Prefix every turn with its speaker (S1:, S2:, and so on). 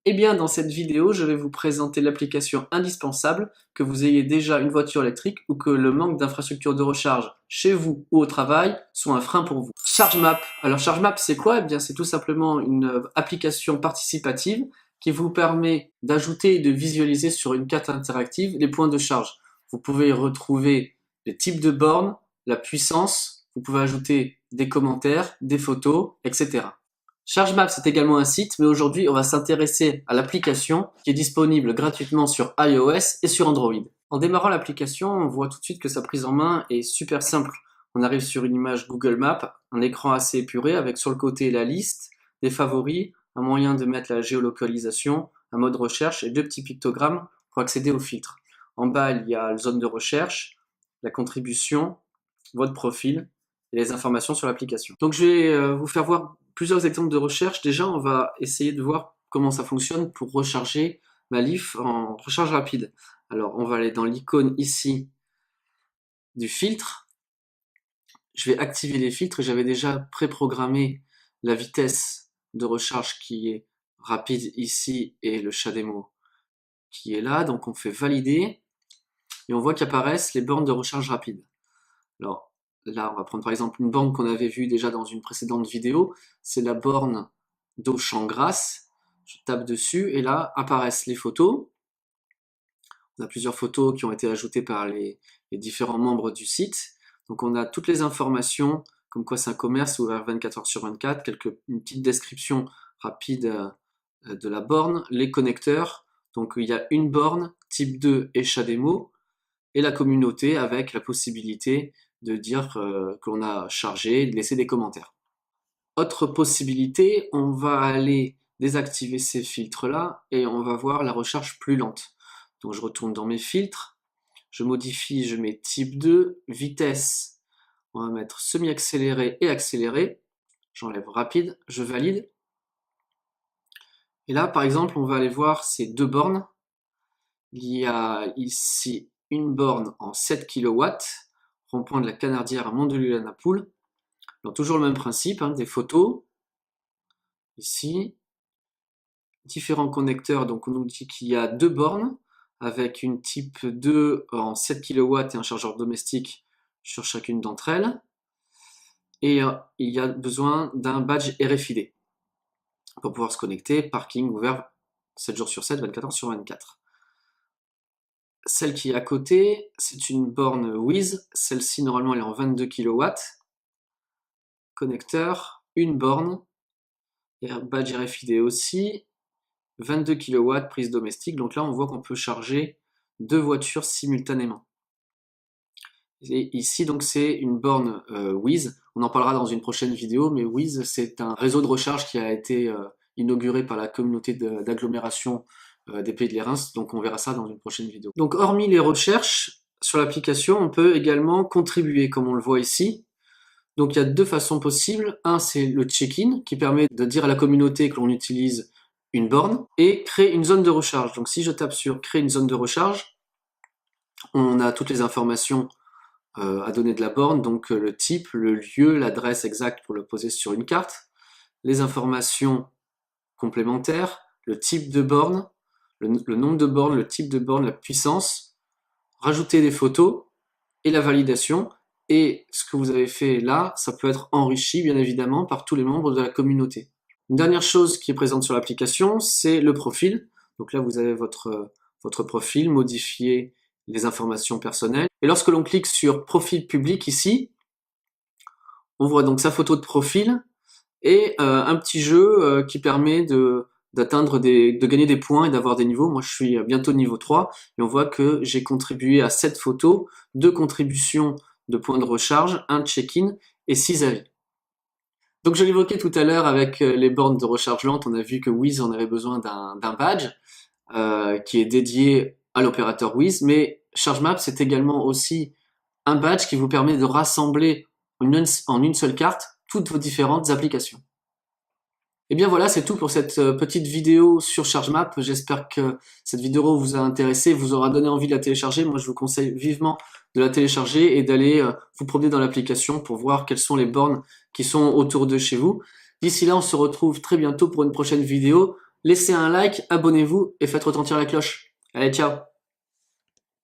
S1: Eh bien, dans cette vidéo, je vais vous présenter l'application indispensable, que vous ayez déjà une voiture électrique ou que le manque d'infrastructures de recharge chez vous ou au travail soit un frein pour vous. ChargeMap. Alors ChargeMap, c'est quoi? Eh bien, c'est tout simplement une application participative qui vous permet d'ajouter et de visualiser sur une carte interactive les points de charge. Vous pouvez y retrouver les types de bornes, la puissance, vous pouvez ajouter des commentaires, des photos, etc. ChargeMap, c'est également un site, mais aujourd'hui, on va s'intéresser à l'application qui est disponible gratuitement sur iOS et sur Android. En démarrant l'application, on voit tout de suite que sa prise en main est super simple. On arrive sur une image Google Maps, un écran assez épuré avec sur le côté la liste, des favoris, un moyen de mettre la géolocalisation, un mode recherche et deux petits pictogrammes pour accéder au filtre. En bas, il y a la zone de recherche, la contribution, votre profil et les informations sur l'application. Donc je vais vous faire voir plusieurs exemples de recherche. Déjà, on va essayer de voir comment ça fonctionne pour recharger ma Leaf en recharge rapide. Alors, on va aller dans l'icône ici du filtre. Je vais activer les filtres. J'avais déjà préprogrammé la vitesse de recharge qui est rapide ici et le CHAdeMO qui est là. Donc, on fait valider et on voit qu'apparaissent les bornes de recharge rapide. Alors, là, on va prendre par exemple une borne qu'on avait vue déjà dans une précédente vidéo. C'est la borne d'Auchan-Grasse. Je tape dessus et là apparaissent les photos. On a plusieurs photos qui ont été ajoutées par les différents membres du site. Donc on a toutes les informations, comme quoi c'est un commerce ouvert 24 heures sur 24, une petite description rapide de la borne, les connecteurs. Donc il y a une borne, type 2 et CHAdeMO, et la communauté avec la possibilité de dire qu'on a chargé, de laisser des commentaires. Autre possibilité, on va aller désactiver ces filtres-là et on va voir la recharge plus lente. Donc je retourne dans mes filtres, je modifie, je mets type 2, vitesse, on va mettre semi-accéléré et accéléré, j'enlève rapide, je valide. Et là, par exemple, on va aller voir ces deux bornes. Il y a ici une borne en 7 kW, rond-point de la Canardière à Mondelieu-la-Napoule. Donc toujours le même principe, hein, des photos, ici, différents connecteurs, donc on nous dit qu'il y a deux bornes, avec une type 2 en 7 kW et un chargeur domestique sur chacune d'entre elles, et il y a besoin d'un badge RFID, pour pouvoir se connecter, parking ouvert 7 jours sur 7, 24 heures sur 24. Celle qui est à côté, c'est une borne Wiz, celle-ci normalement elle est en 22 kW, connecteur, une borne, badge RFID aussi, 22 kW, prise domestique, donc là on voit qu'on peut charger deux voitures simultanément. Et ici donc c'est une borne Wiz, on en parlera dans une prochaine vidéo, mais Wiz c'est un réseau de recharge qui a été inauguré par la communauté d'agglomération des Pays de l'Érins, donc on verra ça dans une prochaine vidéo. Donc hormis les recherches sur l'application, on peut également contribuer comme on le voit ici. Donc il y a deux façons possibles. Un, c'est le check-in qui permet de dire à la communauté que l'on utilise une borne et créer une zone de recharge. Donc si je tape sur créer une zone de recharge, on a toutes les informations à donner de la borne, donc le type, le lieu, l'adresse exacte pour le poser sur une carte, les informations complémentaires, le type de borne, le nombre de bornes, le type de borne, la puissance, rajouter des photos et la validation. Et ce que vous avez fait là, ça peut être enrichi bien évidemment par tous les membres de la communauté. Une dernière chose qui est présente sur l'application, c'est le profil. Donc là, vous avez votre profil, modifier les informations personnelles. Et lorsque l'on clique sur profil public ici, on voit donc sa photo de profil et un petit jeu qui permet de gagner des points et d'avoir des niveaux. Moi, je suis bientôt niveau 3 et on voit que j'ai contribué à 7 photos, 2 contributions de points de recharge, un check-in et 6 avis. Donc je l'évoquais tout à l'heure avec les bornes de recharge lente, on a vu que Wiz en avait besoin d'un badge qui est dédié à l'opérateur Wiz, mais ChargeMap c'est également aussi un badge qui vous permet de rassembler en une seule carte toutes vos différentes applications. Et bien voilà, c'est tout pour cette petite vidéo sur ChargeMap. J'espère que cette vidéo vous a intéressé, vous aura donné envie de la télécharger. Moi, je vous conseille vivement de la télécharger et d'aller vous promener dans l'application pour voir quelles sont les bornes qui sont autour de chez vous. D'ici là, on se retrouve très bientôt pour une prochaine vidéo laissez un like, abonnez-vous et faites retentir la cloche. Allez, ciao!